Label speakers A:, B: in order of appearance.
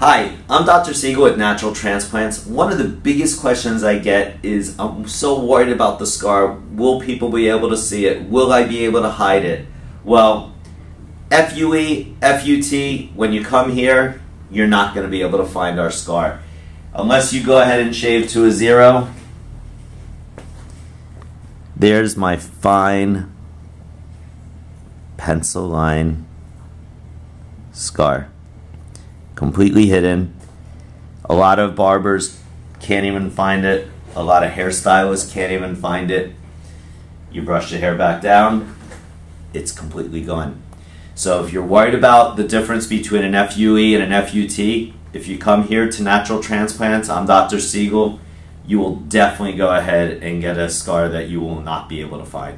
A: Hi, I'm Dr. Siegel with Natural Transplants. One of the biggest questions I get is, I'm so worried about the scar. Will people be able to see it? Will I be able to hide it? Well, FUE, FUT, when you come here, you're not going to be able to find our scar. Unless you go ahead and shave to a 0. There's my fine pencil line scar. Completely hidden. A lot of barbers can't even find it. A lot of hairstylists can't even find it. You brush the hair back down, it's completely gone. So if you're worried about the difference between an FUE and an FUT, if you come here to Natural Transplants, I'm Dr. Siegel, you will definitely go ahead and get a scar that you will not be able to find.